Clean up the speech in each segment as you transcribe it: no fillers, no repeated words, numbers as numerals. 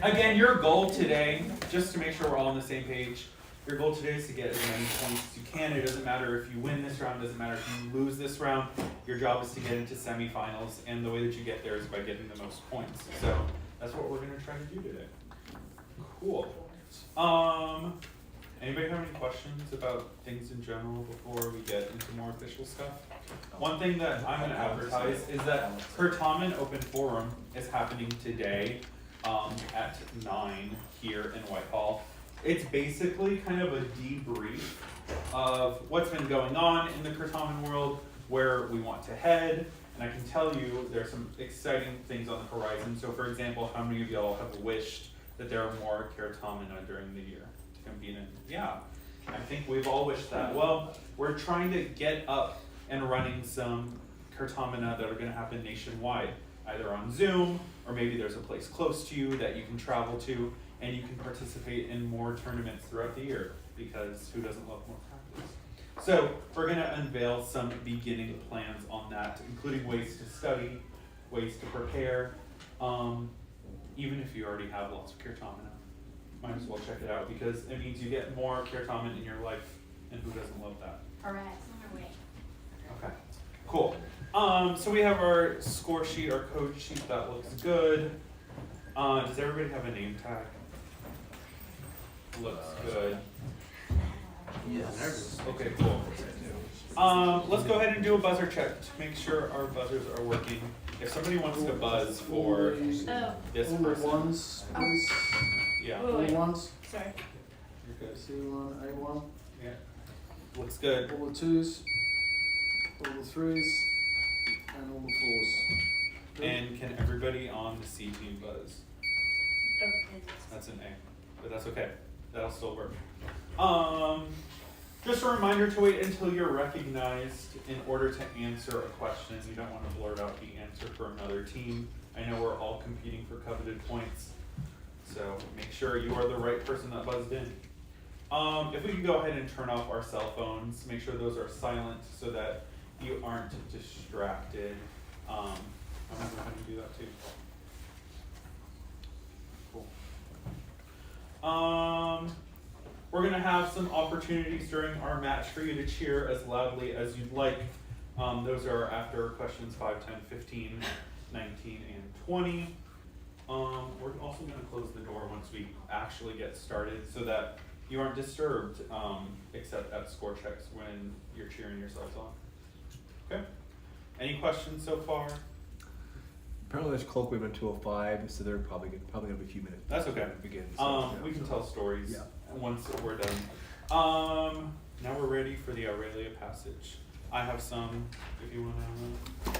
Again, your goal today, just to make sure we're all on the same page, your goal today is to get as many points as you can. It doesn't matter if you win this round, it doesn't matter if you lose this round. Your job is to get into semifinals, and the way that you get there is by getting the most points. So that's what we're going to try to do today. Cool. Anybody have any questions about things in general before we get into more official stuff? One thing that I'm going to advertise is that Certamen Open Forum is happening today at 9 here in Whitehall. It's basically kind of a debrief of what's been going on in the Certamen world, where we want to head, and I can tell you there's some exciting things on the horizon. So for example, how many of y'all have wished that there are more Certamen during the year to compete in? Yeah, I think we've all wished that. Well, we're trying to get up and running some Certamen that are going to happen nationwide, either on Zoom, or maybe there's a place close to you that you can travel to, and you can participate in more tournaments throughout the year, because who doesn't love more practice? So we're going to unveil some beginning plans on that, including ways to study, ways to prepare. Even if you already have lots of Certamen, might as well check it out, because it means you get more Certamen in your life, and who doesn't love that? All right, it's on our way. Okay, cool. So we have our score sheet, our code sheet, that looks good. Does everybody have a name tag? Looks good. Yes. Okay, cool. Let's go ahead and do a buzzer check to make sure our buzzers are working. If somebody wants to buzz for this All the person. ones, please. Yeah. All the ones. Sorry. You're good. C1, A1. Yeah. Looks good. All the twos, all the threes, and all the fours. Good. And can everybody on the C team buzz? Okay. That's an A, but that's okay. That'll still work. Just a reminder to wait until you're recognized in order to answer a question. You don't want to blurt out the answer for another team. I know we're all competing for coveted points, so make sure you are the right person that buzzed in. If we can go ahead and turn off our cell phones, make sure those are silent so that you aren't distracted. I'm going to go ahead and do that too. Cool. We're going to have some opportunities during our match for you to cheer as loudly as you'd like. Those are after questions 5, 10, 15, 19, and 20. We're also going to close the door once we actually get started so that you aren't disturbed, except at score checks when you're cheering yourselves on. Okay? Any questions so far? Apparently there's colloquium at 2:05, so they're probably gonna be a few minutes. That's okay. Before it begins, so, We can tell stories once we're done. Now we're ready for the Aurelia passage. I have some, if you want to.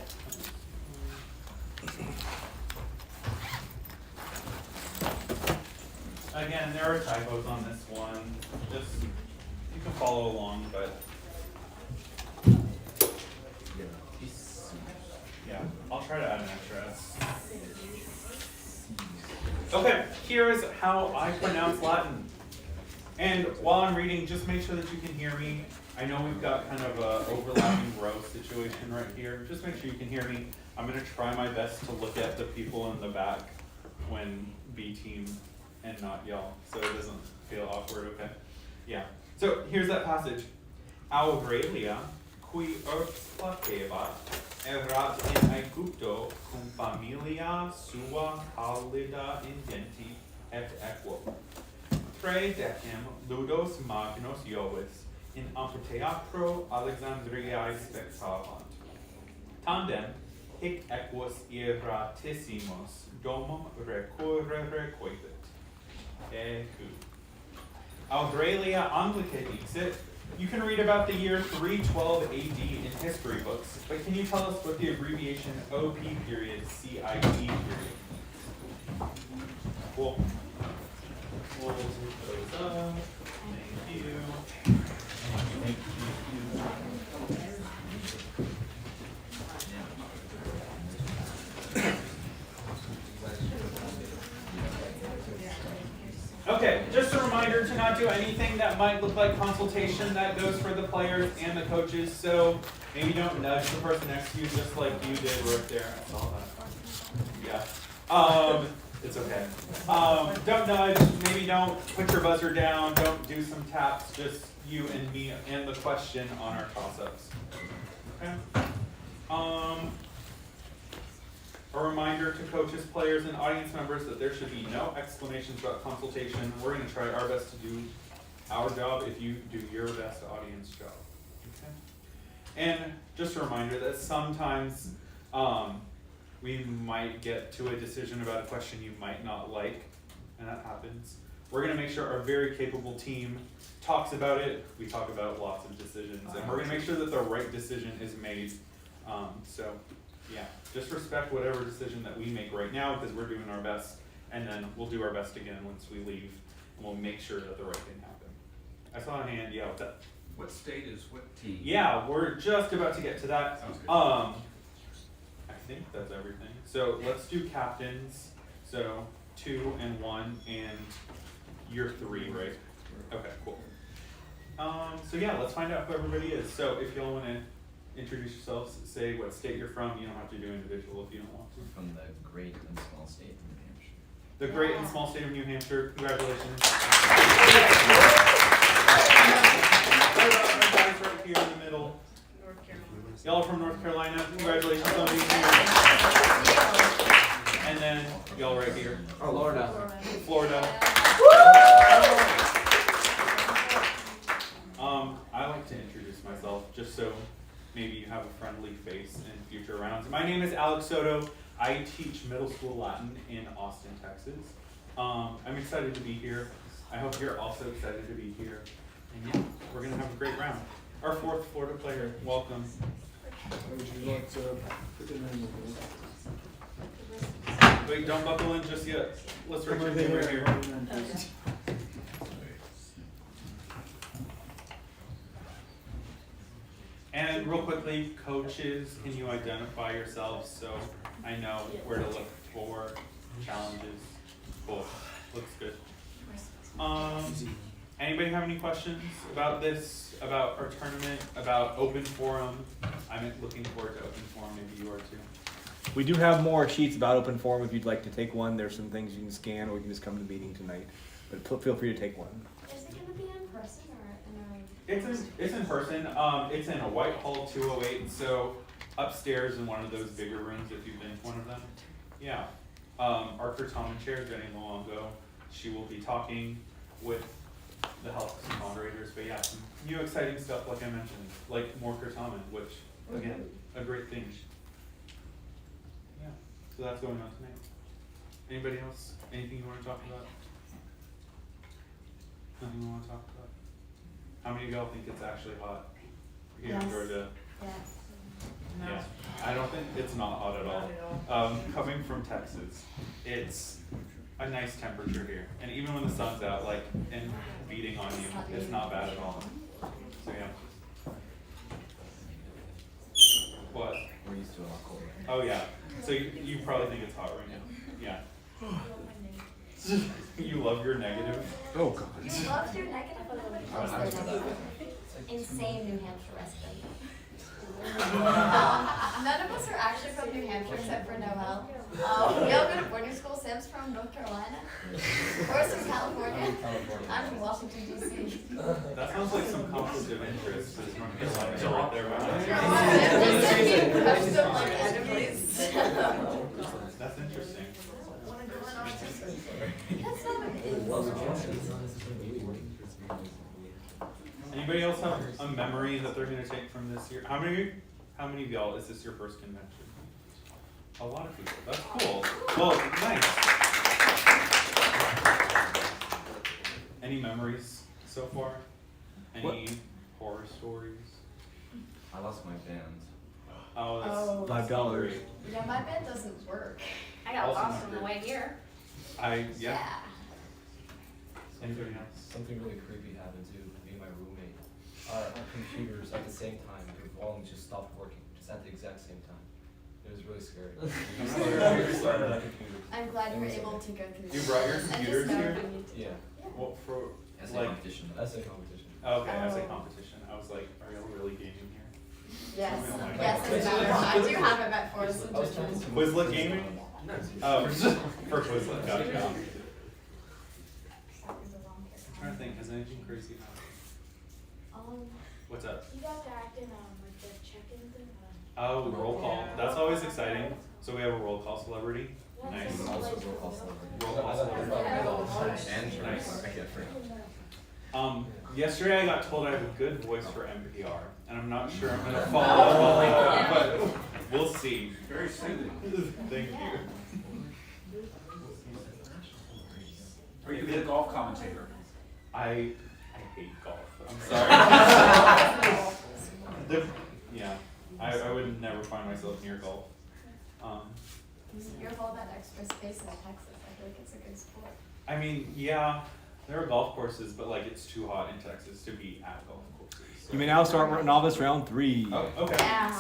Again, there are typos on this one. Just, you can follow along, but yeah, I'll try to add an extra S. Okay, here is how I pronounce Latin. And while I'm reading, just make sure that you can hear me. I know we've got kind of a overlapping row situation right here. Just make sure you can hear me. I'm gonna try my best to look at the people in the back when B team and not y'all, so it doesn't feel awkward, okay? Yeah, so here's that passage. Aurelia, qui urbs placebat, erat in Aegypto cum familia sua pallida indenti et equo. Tre decem ludos magnos Jovis in amphitheatro Alexandriae spectavant. Tandem hic equus iratissimos domum recurrere coepit. Ecu. Aurelia Anglica dixit. You can read about the year 312 AD in history books, but can you tell us what the abbreviation OP period CIT period? Cool. We'll take those up. Thank you. Thank you. Okay, just a reminder to not do anything that might look like consultation. That goes for the players and the coaches. So maybe don't nudge the person next to you just like you did right there. I saw that. Yeah. It's okay. Don't nudge, maybe don't put your buzzer down, don't do some taps, just you and me and the question on our toss-ups. Okay? A reminder to coaches, players, and audience members that there should be no exclamations about consultation. We're gonna try our best to do our job if you do your best audience job. Okay? And just a reminder that sometimes, we might get to a decision about a question you might not like, and that happens. We're gonna make sure our very capable team talks about it. We talk about lots of decisions, and we're gonna make sure that the right decision is made. So, yeah, just respect whatever decision that we make right now, because we're doing our best, and then we'll do our best again once we leave, and we'll make sure that the right thing happens. I saw a hand, yeah, what's that? What state is what team? Yeah, we're just about to get to that. Sounds good. I think that's everything. So let's do captains. So 2 and 1, and you're 3, right? Okay, cool. So yeah, let's find out who everybody is. So if y'all want to introduce yourselves, say what state you're from. You don't have to do individual if you don't want to. From the great and small state of New Hampshire. The great and small state of New Hampshire. Congratulations. Guys right here in the middle. North Carolina. Y'all are from North Carolina. Congratulations on being here. And then y'all right here. Florida. Florida. I like to introduce myself just so maybe you have a friendly face in future rounds. My name is Alex Soto. I teach middle school Latin in Austin, Texas. I'm excited to be here. I hope you're also excited to be here. And yeah, we're gonna have a great round. Our 4th Florida player, welcome. Would you like to put your name on? Wait, don't buckle in just yet. Let's write your Come name over right here. here. Write your name, please. And real quickly, coaches, can you identify yourselves so I know where to look for challenges? Cool, looks good. Anybody have any questions about this, about our tournament, about open forum? I'm looking forward to open forum, maybe you are too. We do have more sheets about open forum if you'd like to take one. There's some things you can scan, or you can just come to the meeting tonight. But feel free to take one. Is it gonna be in person or in It's in person. It's in a Whitehall 208, so upstairs in one of those bigger rooms if you've been to one of them. Yeah. Our Certamen chair, Jenny Luongo, she will be talking with the help of some moderators, but yeah, some new exciting stuff like I mentioned, like more Certamen, which again, a great thing. Yeah, so that's going on tonight. Anybody else? Anything you want to talk about? Nothing you want to talk about? How many of y'all think it's actually hot here in Yes. Georgia? Yes. Yeah, I don't think it's not hot at all. Coming from Texas, it's a nice temperature here, and even when the sun's out, like, and beating on you, it's not bad at all. So yeah. What? We're used to a lot colder. Oh yeah. So you probably think it's hot right now. Yeah. You love your negative. Oh God. You loved your negative. Insane New Hampshire resident. None of us are actually from New Hampshire except for Noel. We all go to boarding school. Sam's from North Carolina. Where's from California? I'm from Washington, D.C. That sounds like some conflict of interest. Is North Carolina right there behind you? Sam just being crushed up like enemies. That's interesting. That's not what it is. Anybody else have a memory that they're gonna take from this year? How many of y'all, is this your first convention? A lot of people, that's cool. Well, nice. Any memories so far? Any horror stories? I lost my band. Oh, Oh. that's $5. Yeah, my bed doesn't work. I got Also lost on the not way here. yeah. Anybody else? Something really creepy happened to me and my roommate. Our computers at the same time, the volume just stopped working, just at the exact same time. It was really scary. We restarted our computers. I'm glad you were able to go through this. You brought your process and computers just know here? if you need to- Yeah, What for, As a like, competition. essay competition. okay, as a Oh. competition, I was like, are y'all really gaming here? Yes, Oh my yes, God. it's better. I do have it at Forest I was trying to- Quizlet gaming? Oh, for Quizlet, gotcha. I'm trying to think, has anything crazy happened? What's up? You got to act in like the check-in thing. Oh, roll call. That's always exciting. So we have a roll call celebrity. Nice. Also roll call celebrity. Roll call celebrity. And Nice. I get free. Yesterday I got told I have a good voice for NPR, and I'm not sure I'm gonna follow up, but we'll see. Very soothing. Thank you. Are you the golf commentator? I hate golf. I'm sorry. Yeah, I would never find myself near golf. You're all that extra space in Texas. I feel like it's a good sport. I mean, yeah, there are golf courses, but like it's too hot in Texas to be at golf courses. So. You may now start Novice round 3. Oh, okay. Yeah.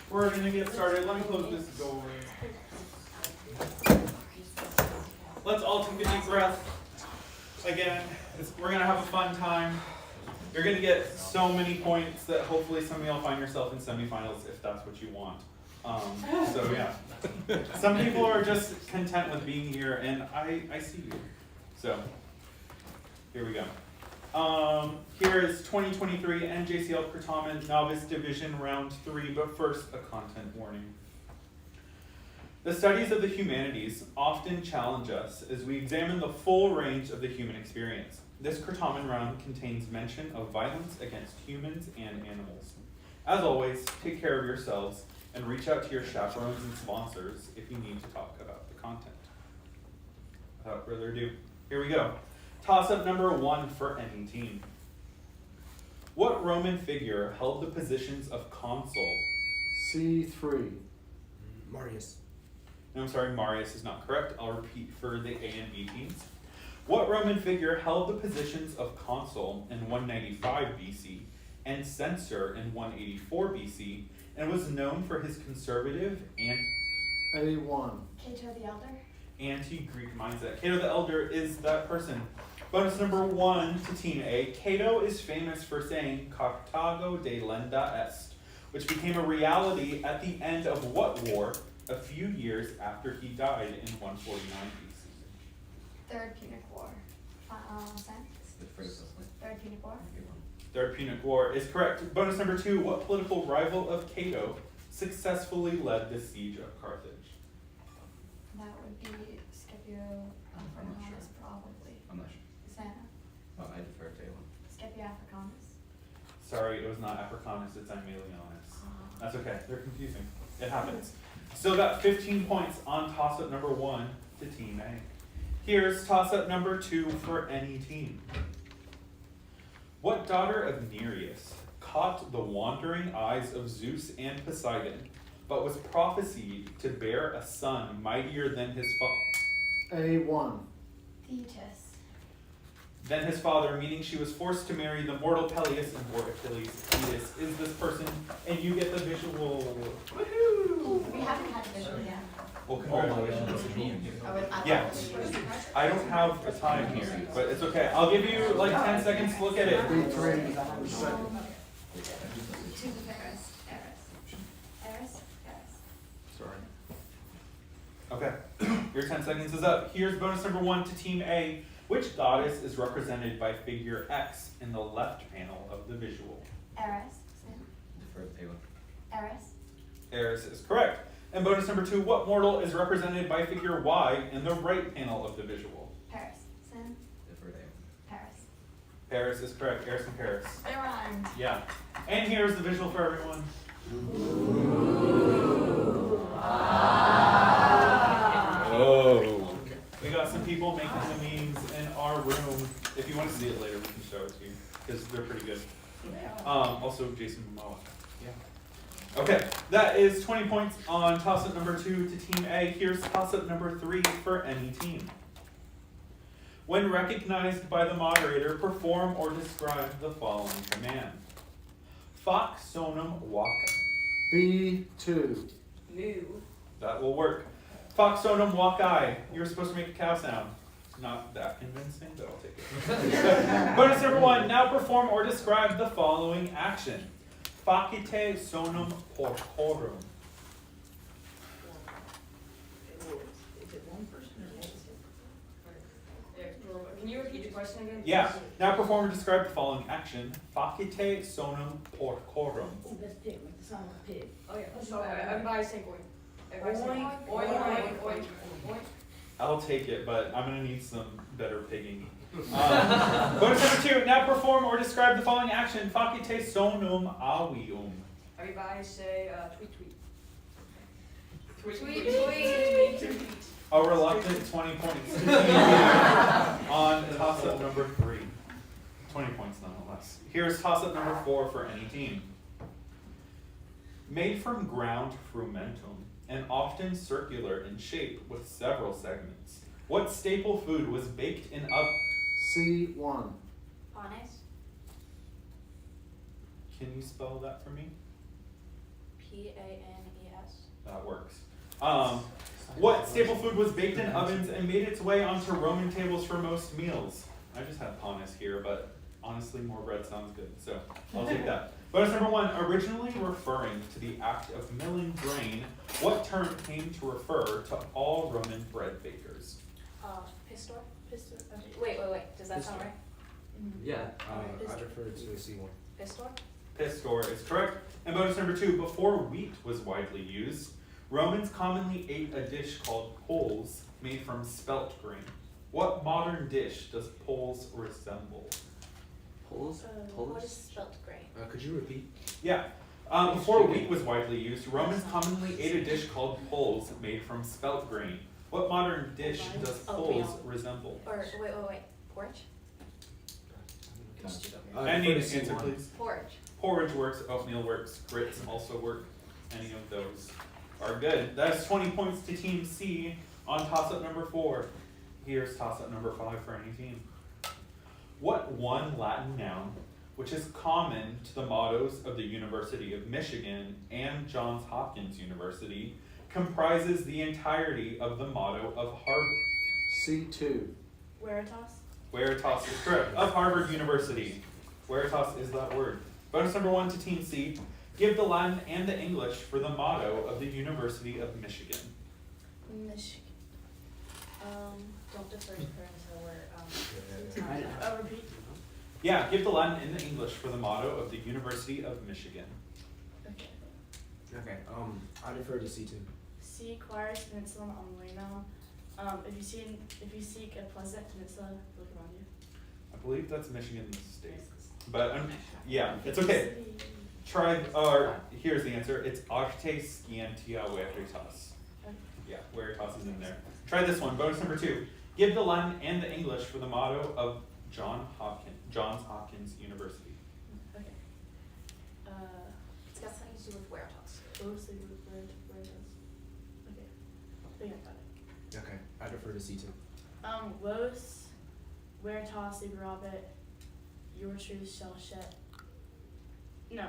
We're gonna get started. Let me close this door. Let's all take a deep breath. Again, we're gonna have a fun time. You're gonna get so many points that hopefully some of y'all find yourself in semifinals if that's what you want. So yeah, some people are just content with being here, and I see you. So here we go. Here is 2023 NJCL Certamen Novice Division Round 3, but first a content warning. The studies of the humanities often challenge us as we examine the full range of the human experience. This Certamen round contains mention of violence against humans and animals. As always, take care of yourselves and reach out to your chaperones and sponsors if you need to talk about the content. Without further ado, here we go. Toss-up number 1 for any team. What Roman figure held the positions of consul? C3. Marius. No, I'm sorry, Marius is not correct. I'll repeat for the A and B teams. What Roman figure held the positions of consul in 195 BC and censor in 184 BC and was known for his conservative and A1. Cato the Elder. anti-Greek mindset? Cato the Elder is that person. Bonus number 1 to Team A. Cato is famous for saying Carthago delenda est, which became a reality at the end of what war a few years after he died in 149 BC? Third Punic War. Sam? The first one. Third Punic War. Third Punic War is correct. Bonus number 2, what political rival of Cato successfully led the siege of Carthage? That would be Scipio Africanus, probably. I'm not sure. Santa. Oh, I defer to one. Scipio Africanus. Sorry, it was not Africanus, it's Aemilianus. That's okay, they're confusing. It happens. Still got 15 points on toss-up number 1 to Team A. Here's toss-up number 2 for any team. What daughter of Nereus caught the wandering eyes of Zeus and Poseidon, but was prophesied to bear a son mightier than his A1. father, meaning she was forced to marry the mortal Peleus and bore Achilles' fetus, is this person, and you get the visual. Woohoo! We haven't had a visual yet. Well, congratulations. I Yeah. I don't have the time here, but it's okay. I'll give you like 10 seconds to look at it. B3. Second. To the Paris. Paris. Sorry. Okay, your 10 seconds is up. Here's bonus number 1 to Team A. Which goddess is represented by figure X in the left panel of the visual? Eris. Defer to one. Eris. Eris is correct. And bonus number 2, what mortal is represented by figure Y in the right panel of the visual? Paris. Sin. Defer to Paris. Paris is correct. Eris and Paris. They rhymed. Yeah. And here's the visual for everyone. Oh. We got some people making the memes in our room. If you want to see it later, we can show it to you because they're pretty good. Also, Jason Momoa. Yeah. Okay, that is 20 points on toss-up number 2 to Team A. Here's toss-up number 3 for any team. When recognized by the moderator, perform or describe the following command. Foc sonum waka. B2. New. That will work. Foc sonum wakai. You're supposed to make a cow sound. Not that convincing, but I'll take it. Bonus number 1. Now perform or describe the following action. Facite sonum porcorum. Can you repeat the question again? Yeah. Now perform or describe the following action. Facite sonum porcorum. It's the best pig, like the sound of a pig. Oh yeah. So everybody say oink. Everybody say oink, oink, oink, oink. I'll take it, but I'm gonna need some better pigging. Bonus number 2. Now perform or describe the following action. Facite sonum avium. Everybody say tweet, tweet. Tweet, tweet. A reluctant 20 points on toss-up number 3. 20 points nonetheless. Here's toss-up number 4 for any team. Made from ground frumentum and often circular in shape with several segments. What staple food was baked in C1. Panes. Can you spell that for me? Panes. That works. What staple food was baked in ovens and made its way onto Roman tables for most meals? I just had panes here, but honestly, more bread sounds good, so I'll take that. Bonus number 1, originally referring to the act of milling grain, what term came to refer to all Roman bread bakers? Pistor. Pistor. Okay. Wait. Does that sound right? Yeah, I defer to C1. Pistor. Pistor is correct. And bonus number 2, before wheat was widely used, Romans commonly ate a dish called poles made from spelt grain. What modern dish does poles resemble? Poles? What is spelt grain? Could you repeat? Yeah. Before wheat was widely used, Romans commonly ate a dish called poles made from spelt grain. What modern dish does poles resemble? Or wait. Porridge. I need an answer, please. Porridge. Porridge works, oatmeal works, grits also work. Any of those are good. That's 20 points to Team C on toss-up number 4. Here's toss-up number 5 for any team. What one Latin noun, which is common to the mottos of the University of Michigan and Johns Hopkins University, comprises the entirety of the motto of Harvard? C2. Veritas. Veritas is correct. Of Harvard University. Veritas is that word. Bonus number 1 to Team C. Give the Latin and the English for the motto of the University of Michigan. Michigan. Don't defer to her until we're repeat. Yeah, give the Latin and the English for the motto of the University of Michigan. Okay. Okay, I defer to C2. C acquires peninsula on the way now. If you seek a pleasant peninsula, look around you. I believe that's Michigan State. But yeah, it's okay. Try, or here's the answer. It's Arte Scientia Veritas. Yeah, Veritas is in there. Try this one. Bonus number 2. Give the Latin and the English for the motto of Johns Hopkins University. Okay. It's got something to do with Veritas. Closely with Veritas. Okay. I think I got it. Okay, I defer to C2. Los Veritas Liberabit, your truth shall set. No,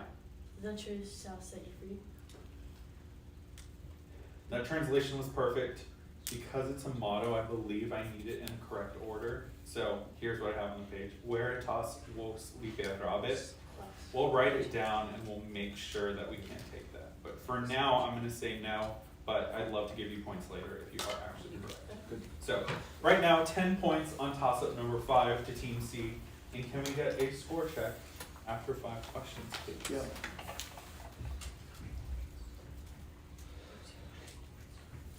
the truth shall set you free. That translation was perfect. Because it's a motto, I believe I need it in the correct order. So here's what I have on the page. Veritas vos liberabit. We'll write it down and we'll make sure that we can't take that. But for now, I'm going to say no, but I'd love to give you points later if you are actually correct. Good. So right now, 10 points on toss-up number 5 to Team C. And can we get a score check after 5 questions, please? Yeah.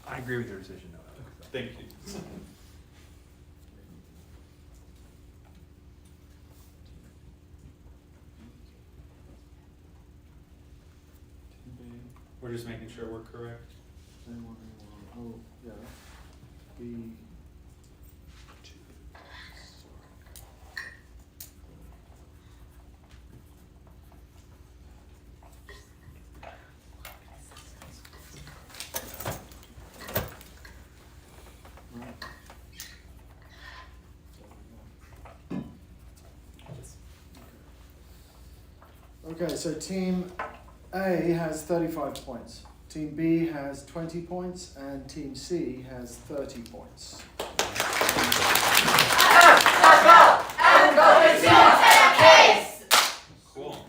I agree with your decision, no. Thank you. We're just making sure we're correct. Oh, yeah. B. Okay, so Team A has 35 points, Team B has 20 points, and Team C has 30 points. Cool.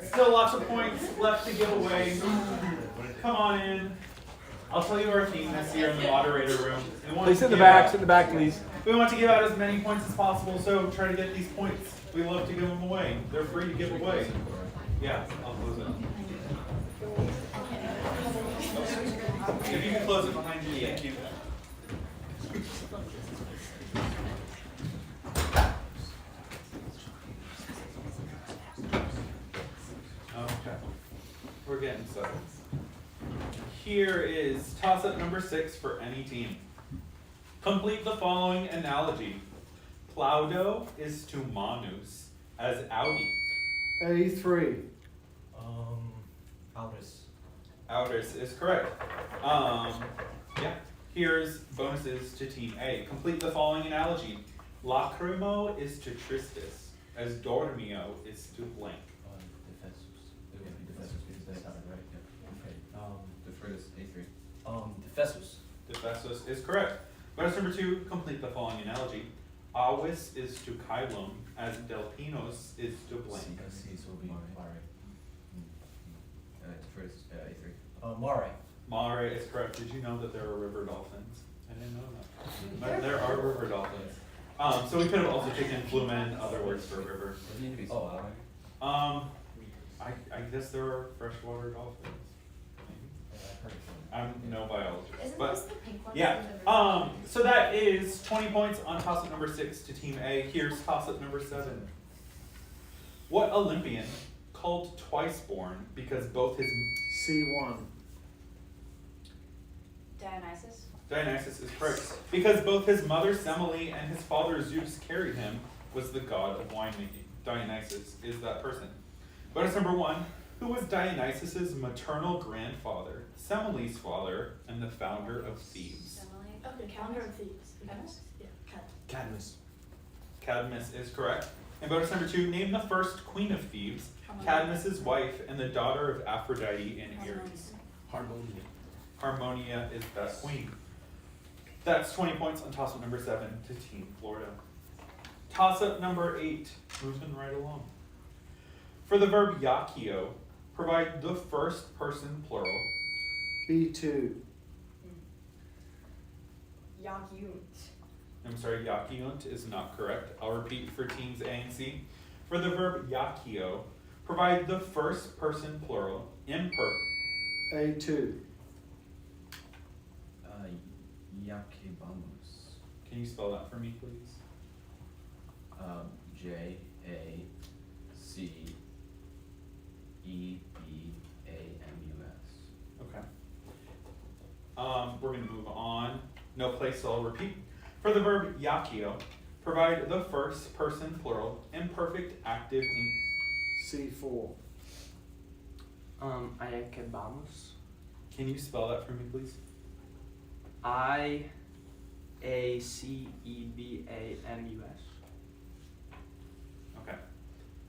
Still lots of points left to give away. Come on in. I'll tell you our theme this year in the moderator room. Please sit in the back, please. We want to give out as many points as possible, so try to get these points. We love to give them away. They're free to give away. Yeah, I'll close it. If you can close it behind you, thank you. Okay, we're getting settled. Here is toss-up number 6 for any team. Complete the following analogy. Plowdo is to Manus as Audi. A3. Aldous. Aldous is correct. Yeah. Here's bonuses to Team A. Complete the following analogy. Lacrimo is to Tristis, as Dormio is to blank. Defensus. It would be defensus because that's not right. Yeah. Okay. Defer this A3. Defensus. Defessus is correct. Bonus number 2. Complete the following analogy. Awis is to Kylum, as Delpinos is to blank. C, so it'll be Mare. Defer this A3. Mare. Mare is correct. Did you know that there are river dolphins? I didn't know that. But there are river dolphins. So we could have also taken flumen, other words for river. Doesn't need to be so Oh, loud. I guess there are freshwater dolphins. Maybe. Yeah, I've heard it. I'm no biologist, Isn't but this the pink one? yeah. from the So that is 20 points on toss-up number 6 to Team A. Here's toss-up number 7. What Olympian called twice born because both his C1. Dionysus. is correct. Because both his mother Semele and his father Zeus carried him was the god of winemaking. Dionysus is that person. Bonus number 1. Who was Dionysus's maternal grandfather, Semele's father, and the founder of Thebes? Okay, Calendar of Thieves. Cadmus? Yeah, Cadmus. Cadmus is correct. And bonus number 2. Name the first queen of Thebes, Cadmus's wife, and the daughter of Aphrodite and Ares. Harmonia. Harmonia is that queen. That's 20 points on toss-up number 7 to Team Florida. Toss-up number 8, moving right along. For the verb yakio, provide the first person plural. B2. I'm sorry, yakiunt is not correct. I'll repeat for teams A and C. For the verb yakio, provide the first person plural, imperfect. A2. Yakibamus. Can you spell that for me, please? JACEBAMUS. Okay. We're gonna move on. No place, so I'll repeat. For the verb yakio, provide the first person plural, imperfect active in C4. Iakebamus. Can you spell that for me, please? IACEBAMUS. Okay.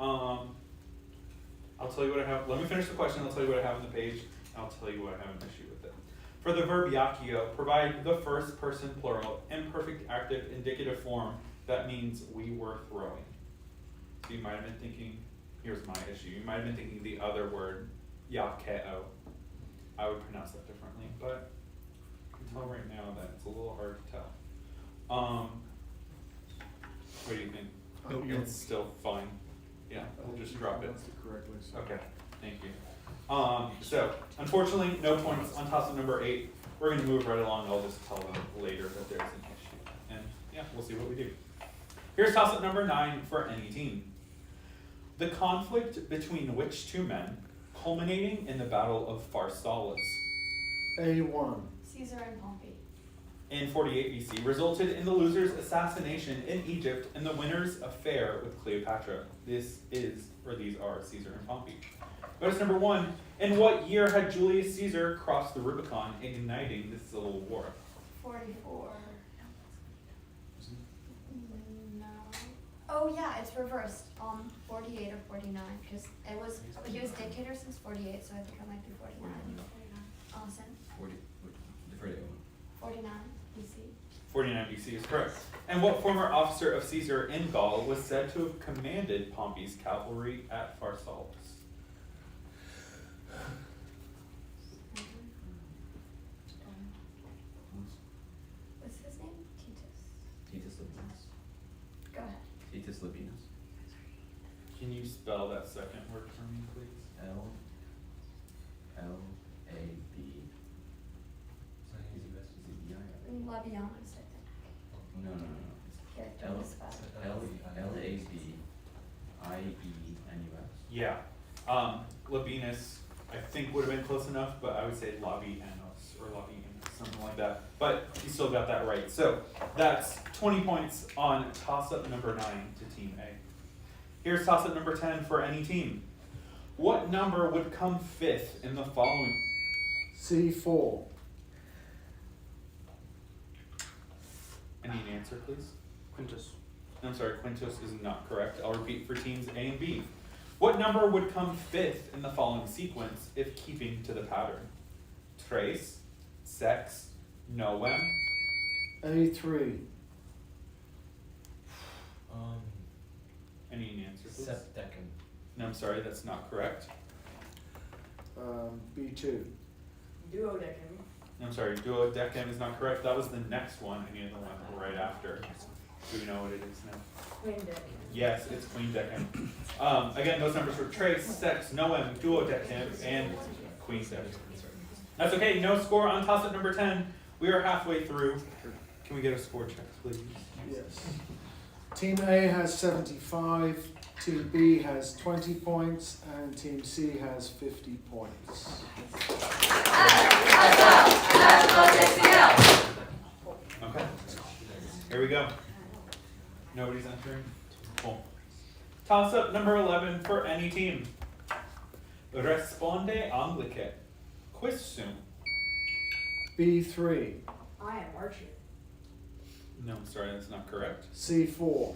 I'll tell you what I have. Let me finish the question. I'll tell you what I have on the page. And I'll tell you what I have an issue with it. For the verb yakio, provide the first person plural, imperfect active indicative form. That means we were throwing. So you might have been thinking, here's my issue. You might have been thinking the other word, yakeo. I would pronounce that differently, but I can tell right now that it's a little hard to tell. What do you think? It's still fine. Yeah, we'll just drop it. Okay, thank you. So, unfortunately, no points on toss-up number 8. We're gonna move right along. I'll just tell them later that there's an issue. And yeah, we'll see what we do. Here's toss-up number 9 for any team. The conflict between which two men, culminating in the Battle of Pharsalus A1. Caesar and Pompey. in 48 BC, resulted in the loser's assassination in Egypt and the winner's affair with Cleopatra. These are Caesar and Pompey. Notice number 1, in what year had Julius Caesar crossed the Rubicon, igniting the Civil War? 44. No. Oh yeah, it's reversed. 48 or 49, because he was dictator since 48, so I think it might be 49. Awesome. 49 BC. 49 BC is correct. And what former officer of Caesar in Gaul was said to have commanded Pompey's cavalry at Pharsalus? What's his name? Titus. Titus the Tis Labinas. Can you spell that second word for me, please? L-A-B. Is it E-I? Labianos, I think. No. Character L- is spelled. L-A-B-I-E-N-U-S. Yeah. Labinas, I think would have been close enough, but I would say Labianos or Labianos, something like that. But you still got that right. So that's 20 points on toss-up number 9 to Team A. Here's toss-up number 10 for any team. What number would come 5th in the following? C4. I need an answer, please. Quintus. I'm sorry, Quintus is not correct. I'll repeat for teams A and B. What number would come 5th in the following sequence if keeping to the pattern? Tres, sex, noem. A3. I need an answer, please. Septecond. No, I'm sorry, that's not correct. B2. Duodecim. I'm sorry, duodecim is not correct. That was the next one. I needed the one right after. Do we know what it is now? Quindecim. Yes, it's queendecim. Again, those numbers were tres, sex, noem, duodecim, and queendecim. That's okay, no score on toss-up number 10. We are halfway through. Can we get a score check, please? Yes. Team A has 75, Team B has 20 points, and Team C has 50 points. Okay. Here we go. Nobody's entering? Cool. Toss-up number 11 for any team. Responde Anglice. Quissum. B3. I am Archie. No, I'm sorry, that's not correct. C4.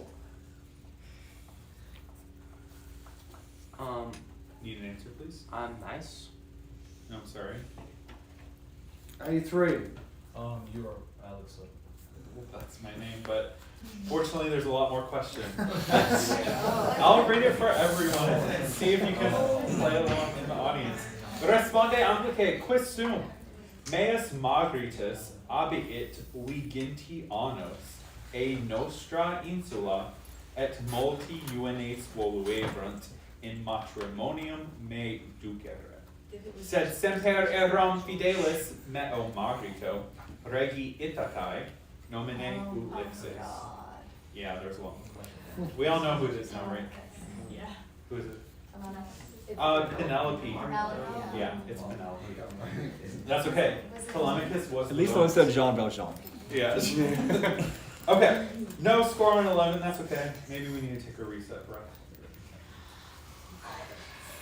Need an answer, please? I'm nice. No, I'm sorry. A3. You're Alexa. Well, that's my name, but fortunately there's a lot more questions. I'll read it for everyone and see if you can play along in the audience. Responde Anglice quissum. Meus magritus abiit viginti annos, e nostra insula, et multi juvenes voluerunt in matrimonium me ducere. Sed semper eram fidelis meo magrito, regi Ithacae, nomine Ulixis. Yeah, there's one. We all know who it is now, right? Yeah. Who is it? Penelope. Penelope. Yeah, it's Penelope. That's okay. Telemachus was At least the one most- said Jean Valjean. Yeah. Okay. No score on 11. That's okay. Maybe we need to take a reset breath.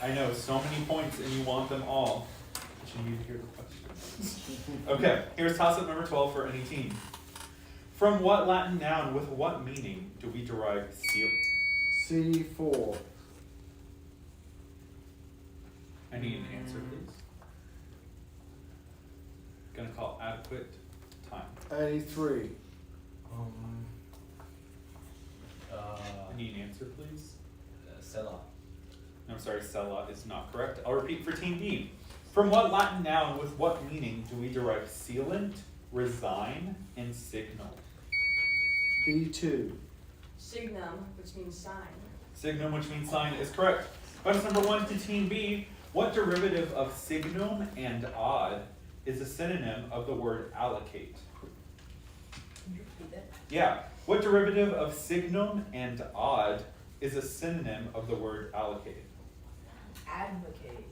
I know, so many points and you want them all, but you need to hear the questions. Okay, here's toss-up number 12 for any team. From what Latin noun with what meaning do we derive seal? C4. I need an answer, please. Gonna call adequate time. A3. I need an answer, please. Sella. I'm sorry, Sella is not correct. I'll repeat for Team B. From what Latin noun with what meaning do we derive sealant, resign, and signal? B2. Signum, which means sign. Signum, which means sign, is correct. Bonus number 1 to Team B. What derivative of signum and odd is a synonym of the word allocate? Can you repeat it? Yeah. What derivative of signum and odd is a synonym of the word allocate? Advocate.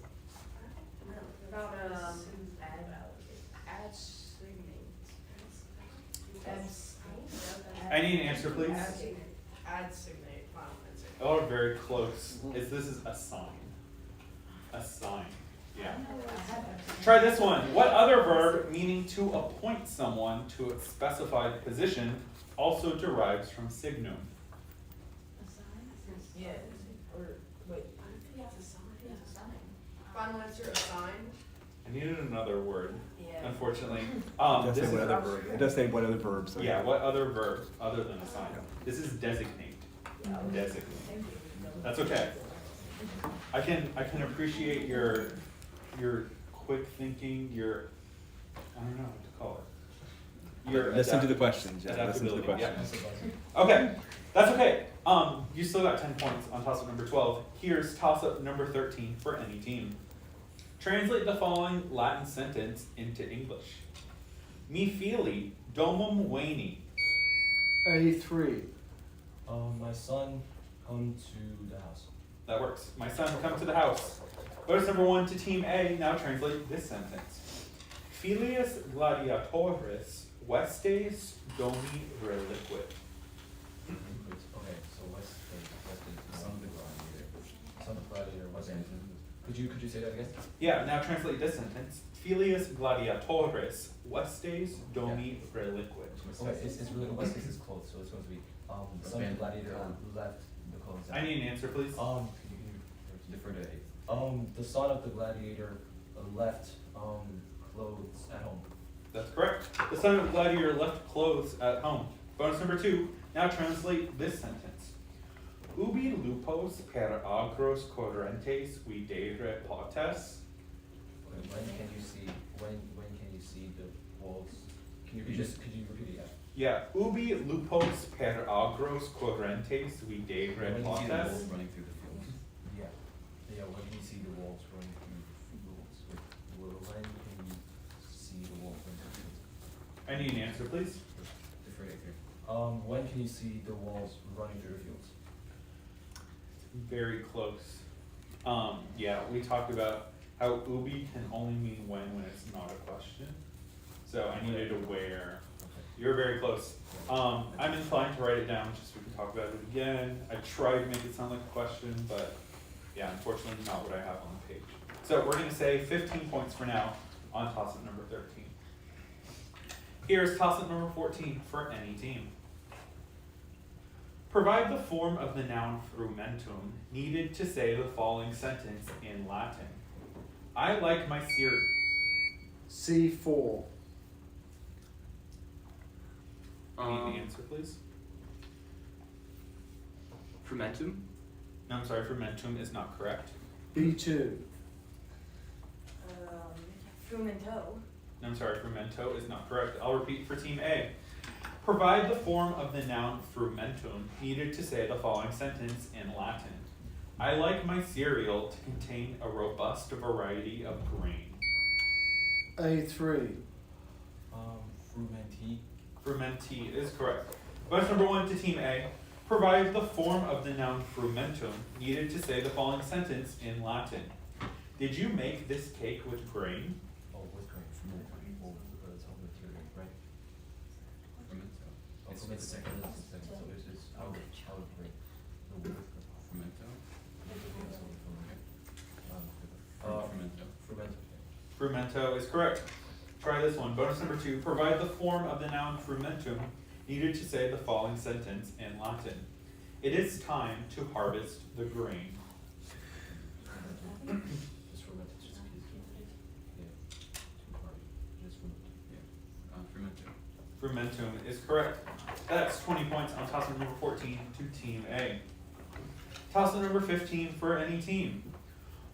About I need an answer, please. Adsignate. Final answer. Oh, very close. This is a sign. A sign. Yeah. Try this one. What other verb meaning to appoint someone to a specified position also derives from signum? Yeah. Or wait. Final answer, a sign. I needed another word, Yeah. unfortunately. It does This say what is other verb. It does say what other verbs. So yeah. What other verb other than a sign? This is designate. Designate. That's okay. I can appreciate your quick thinking. Your I don't know what to call it. Your Listen to the questions. Yeah, listen to the adaptability, yeah. questions. Okay, that's okay. You still got 10 points on toss-up number 12. Here's toss-up number 13 for any team. Translate the following Latin sentence into English. Mi fili domum veni. A3. My son, come to the house. That works. My son, come to the house. Bonus number 1 to team A. Now translate this sentence. Filius gladiatoris vestes domi reliquit. Okay, so what's the son of the gladiator? Son of the gladiator, what's the Could you say that again? Yeah, now translate this sentence. Filius gladiatoris vestes domi reliquit. Okay, it's really, Westies is close, so it's going to be, the son of the gladiator left the clothes out. I need an answer, please. Can you defer to A? The son of the gladiator left, clothes at home. That's correct. The son of the gladiator left clothes at home. Bonus number 2. Now translate this sentence. Ubi lupos per agros correntes videre potes. Okay, when can you see the wolves? Could you repeat it? Yeah. Ubi lupos per agros correntes videre When you see the potes. wolves running through the fields. Yeah. Yeah. When can you see the wolves running through the fields? When can you see the wolves running through the fields? I need an answer, please. Defer it here. When can you see the wolves running through the fields? Very close. Yeah, we talked about how ubi can only mean when it's not a question. So I needed a where. You're very close. I'm inclined to write it down just so we can talk about it again. I tried to make it sound like a question, but yeah, unfortunately not what I have on the page. So we're gonna say 15 points for now on toss-up number 13. Here's toss-up number 14 for any team. Provide the form of the noun frumentum needed to say the following sentence in Latin. I like my cereal. C4. Need the answer, please? Frumentum? No, I'm sorry, frumentum is not correct. B2. Frumento. No, I'm sorry, frumento is not correct. I'll repeat for team A. Provide the form of the noun frumentum needed to say the following sentence in Latin. I like my cereal to contain a robust variety of grain. A3. Frumenti. Frumenti is correct. Bonus number 1 to team A. Provide the form of the noun frumentum needed to say the following sentence in Latin. Did you make this cake with grain? Oh, with grain. Frumenti. Well, it's all material, right? Fermento. Oh, It's fermenti. the second. So it's out of grain. The wood. Fermento. Fermento. Fermento. Frumento is correct. Try this one. Bonus number 2. Provide the form of the noun frumentum needed to say the following sentence in Latin. It is time to harvest the grain. Just fermented, just yeah. Too hard. Just fermented. Fermento. Frumentum is correct. That's 20 points on toss-up number 14 to team A. Toss-up number 15 for any team.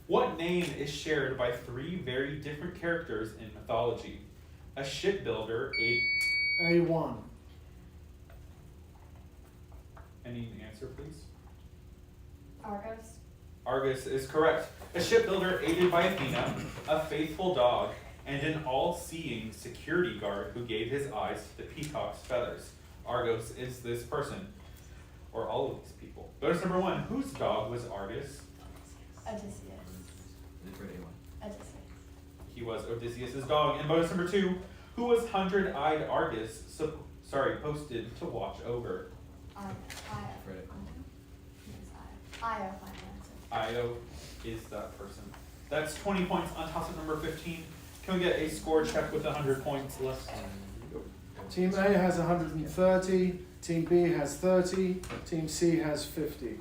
What name is shared by 3 very different characters in mythology? A shipbuilder, A1. I need an answer, please. Argos. Argus is correct. A shipbuilder aided by Athena, a faithful dog, and an all-seeing security guard who gave his eyes to the peacock's feathers. Argos is this person, or all of these people. Bonus number 1, whose dog was Argus? Odysseus. Defer to A1. Odysseus. He was Odysseus' dog. And bonus number 2, who was hundred-eyed Argus posted to watch over? Defer to Io. Io is that person. That's 20 points on toss-up number 15. Can we get a score check with 100 points left? Team A has 130, Team B has 30, Team C has 50.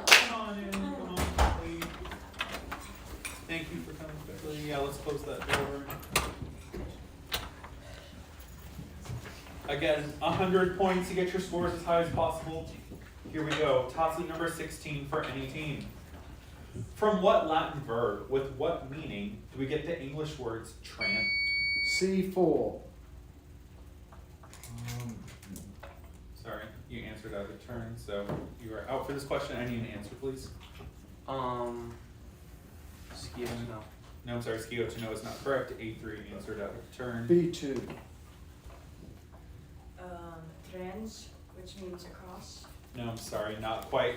Come on in, come on, please. Thank you for coming quickly. Yeah, let's close that door. Again, 100 points to get your scores as high as possible. Here we go. Toss-up number 16 for any team. From what Latin verb with what meaning do we get the English words tramp? C4. turn, so you are out for this question. I need an answer, please. Ski to no. No, I'm sorry, Skio to know is not correct. A3 answered out of turn. B2. Trans, which means across. No, I'm sorry, not quite.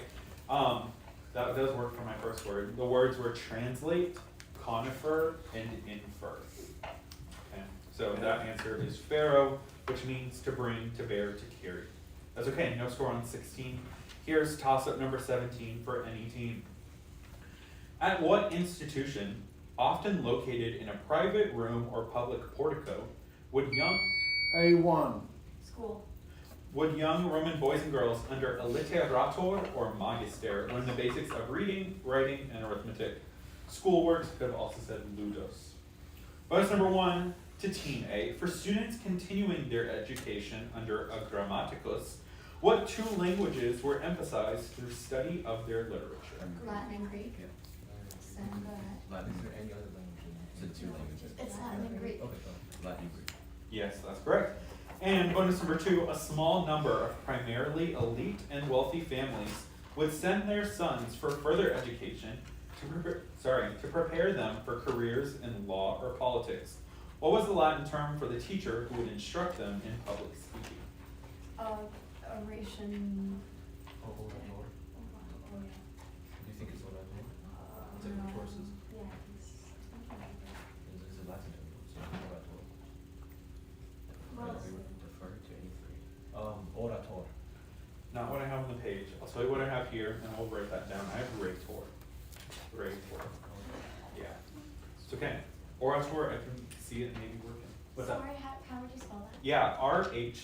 That does work for my first word. The words were translate, conifer, and infer. Okay, so that answer is pharaoh, which means to bring, to bear, to carry. That's okay, no score on 16. Here's toss-up number 17 for any team. At what institution, often located in a private room or public portico, would A1. School. Roman boys and girls under a literator or magister learn the basics of reading, writing, and arithmetic? Schoolwork could have also said ludos. Bonus number 1 to Team A. For students continuing their education under a grammaticus, what 2 languages were emphasized through study of their literature? Latin and Greek. Yeah. Sam, go ahead. Latin, is there any other language? So 2 languages. It's Latin and Greek. Okay, Latin and Greek. Yes, that's correct. And bonus number 2, a small number of primarily elite and wealthy families would send their sons for further education to prepare them for careers in law or politics. What was the Latin term for the teacher who would instruct them in public speaking? Oration. Oh, orator. Oh, yeah. Do you think it's orator? It's like the courses. Yeah. It's a Latin term, so orator. Well, We would defer to any 3. Orator. Not what I have on the page. I'll tell you what I have here, and I'll write that down. I have Rhetor. Yeah. It's okay. Orator, I can see it maybe working. What's that? Sorry, how would you spell that? Yeah, Rhetor.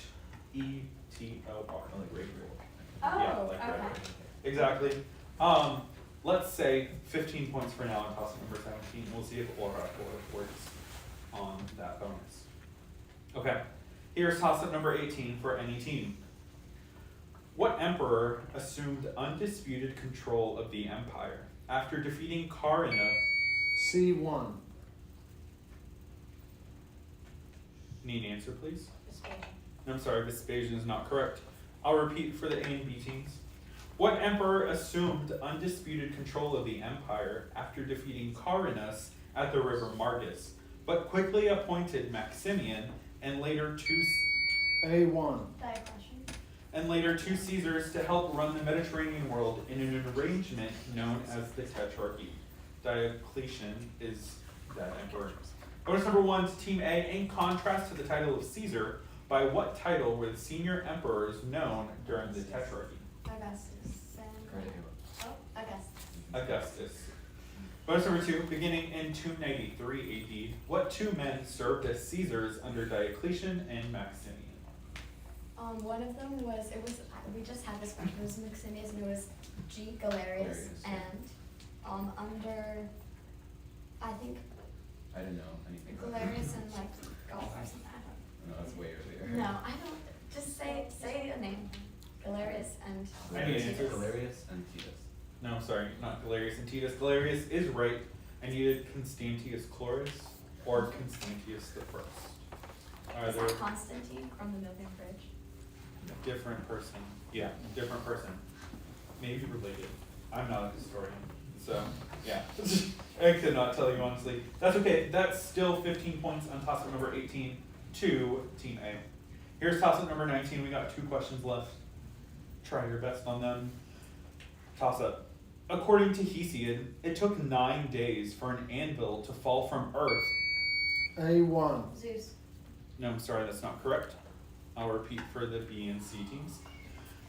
Oh, like Rhetor. Oh, Yeah, like okay. rhetoric. Exactly. Let's say 15 points for now and toss it number 17. We'll see if orator works on that bonus. Okay. Here's toss-up number 18 for any team. What emperor assumed undisputed control of the empire after defeating Karna? C1. Need an answer, please? Vespasian. No, I'm sorry, Vespasian is not correct. I'll repeat for the A and B teams. What emperor assumed undisputed control of the empire after defeating Carinus at the river Margus, but quickly appointed Maximian and later A1. Diocletian. 2 Caesars to help run the Mediterranean world in an arrangement known as the Tetrarchy? Diocletian is that emperor. Bonus number 1 to Team A. In contrast to the title of Caesar, by what title were the senior emperors known during the Tetrarchy? Augustus. Correct. Oh, Augustus. Augustus. Bonus number 2, beginning in 293 AD, what 2 men served as Caesars under Diocletian and Maximian? One of them was, we just had this question, it was Maximius, and it was G. Galerius, Galerius, yeah. and, under, I think, I didn't know anything about Galerius and like, golf or something, I No, that's way earlier. don't know. No, I don't, just say a name. Galerius and I need an answer. Titus. Galerius and Titus. No, I'm sorry, not Galerius and Titus. Galerius is right. I needed Constantius Chlorus or Constantius the First. Is Either that Constantine from the Milton Bridge? different person. Yeah, different person. Maybe related. I'm not a historian, so yeah. I could not tell you honestly. That's okay. That's still 15 points on toss-up number 18 to Team A. Here's toss-up number 19. We got 2 questions left. Try your best on them. Toss-up. According to Hesiod, it took 9 days for an anvil to fall from Earth. A1. Zeus. No, I'm sorry, that's not correct. I'll repeat for the B and C teams.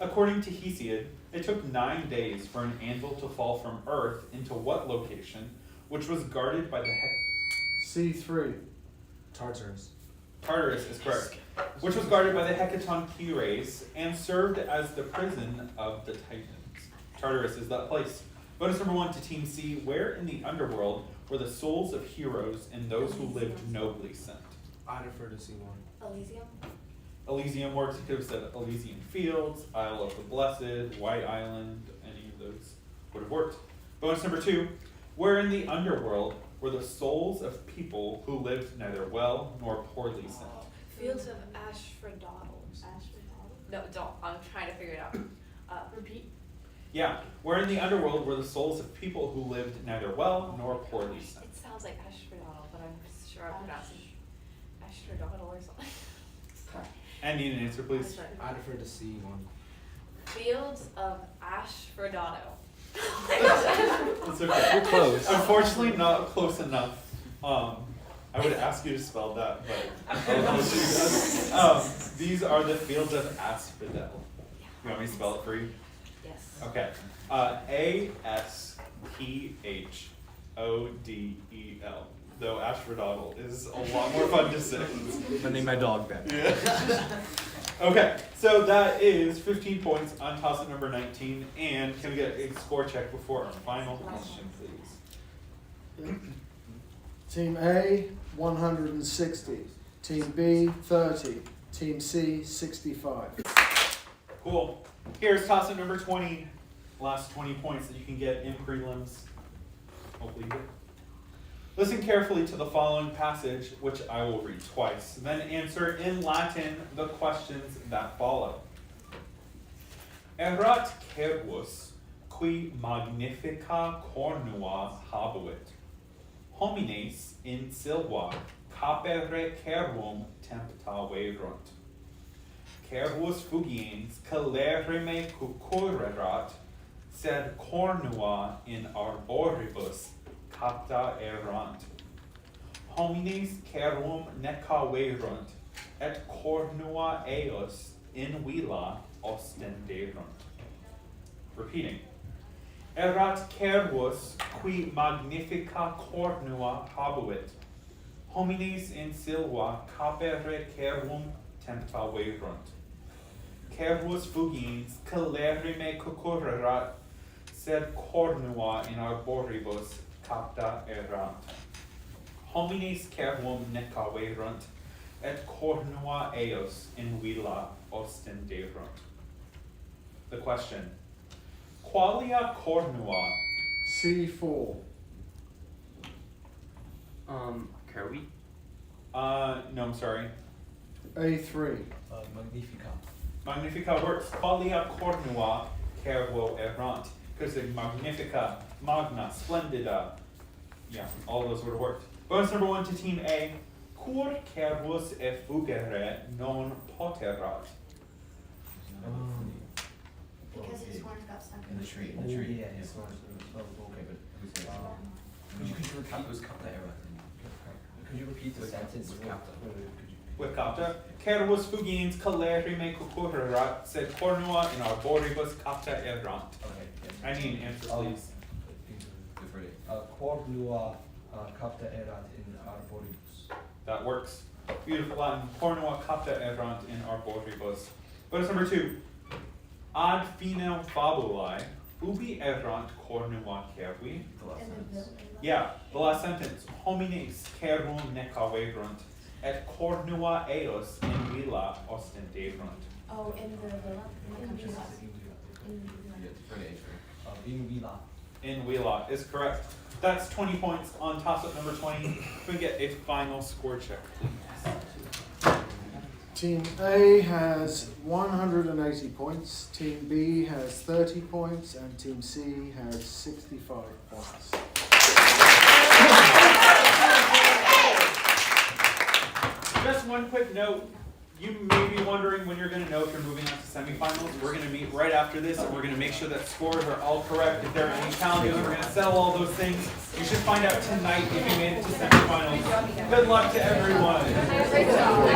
According to Hesiod, it took 9 days for an anvil to fall from Earth into what location, which was guarded by the C3. Tartarus. Tartarus is correct, which was guarded by the Hecatoncheires and served as the prison of the Titans. Tartarus is that place. Bonus number 1 to Team C. Where in the underworld were the souls of heroes and those who lived nobly sent? I defer to C1. Elysium. Elysium works. You could have said Elysian Fields, Isle of the Blessed, White Island, any of those would have worked. Bonus number 2, where in the underworld were the souls of people who lived neither well nor poorly sent? Fields of Asphodel. No, don't. I'm trying to figure it out. Repeat. Yeah, we're in the underworld where the souls of people who lived neither well nor poorly. It sounds like asphodel, but I'm sure I'm pronouncing asphodel or something. And need an answer, please. I'd prefer to see one. Fields of asphodel. It's okay. You're close. Unfortunately, not close enough. I would ask you to spell that, but these are the fields of asphodel. You want me to spell it for you? Yes. Okay. ASPHODEL. Though asphodel is a lot more fun to say. I named my dog that. Yeah. Okay, so that is 15 points on toss-up number 19. And can we get a score check before our final question, please? Team A, 160. Team B, 30. Team C, 65. Cool. Here's toss-up number 20. Last 20 points that you can get in prelims. Hopefully you get. Listen carefully to the following passage, which I will read twice. Then answer in Latin the questions that follow. Erat cervus, qui magnifica cornua habuit. Homines in silva capere cervum tempta verunt. Cervus fugiens celerrime cucurrerat, sed cornua in arboribus capta erant. Homines cervum necaverunt, et cornua eos in villa ostenderunt. Repeating. Erat cervus qui magnifica cornua habuit. Homines in silva capere cervum tempta verunt. Cervus fugiens celerrime cucurrerat, sed cornua in arboribus capta erant. Homines cervum necaverunt, et cornua eos in villa ostenderunt. The question. Qualia cornua? C4. Kirby? No, I'm sorry. A3. Magnifica. Magnifica works. Qualia cornua cervo erant. Because the magnifica, magna, splendida. Yeah, all those would have worked. Bonus number 1 to team A. Cur cervus effugere non poterat. Because his horns got stuck In the tree, in the tree. Yeah, Yeah. it's not. Okay, but Who's gonna say? Could you repeat who's capta erant? could you repeat the sentence? With capta. With capta. Cervus fugiens celerrime cucurrerat, sed cornua in arboribus capta erant. Okay, yes. I need an answer, please. Good for it. Cornua capta erat in arboribus. That works. Beautiful Latin. Cornua capta erant in arboribus. Bonus number 2. Ad finem fabulae, ubi erant cornua cervi. The last in the sentence. building. Yeah, the last sentence. Homines cervum necaverunt, et cornua eos in villa ostenderunt. Oh, in the villa, in the countryside. In the Yeah, villa. for the entry. In villa. In villa is correct. That's 20 points on toss-up number 20. Can we get a final score check, please? Team A has 180 points, Team B has 30 points, and Team C has 65 points. Just one quick note. You may be wondering when you're going to know if you're moving on to semifinals. We're going to meet right after this, and we're going to make sure that scores are all correct. If there are any challenges, we're going to settle all those things. You should find out tonight if you made it to semifinals. Good luck to everyone. Great job.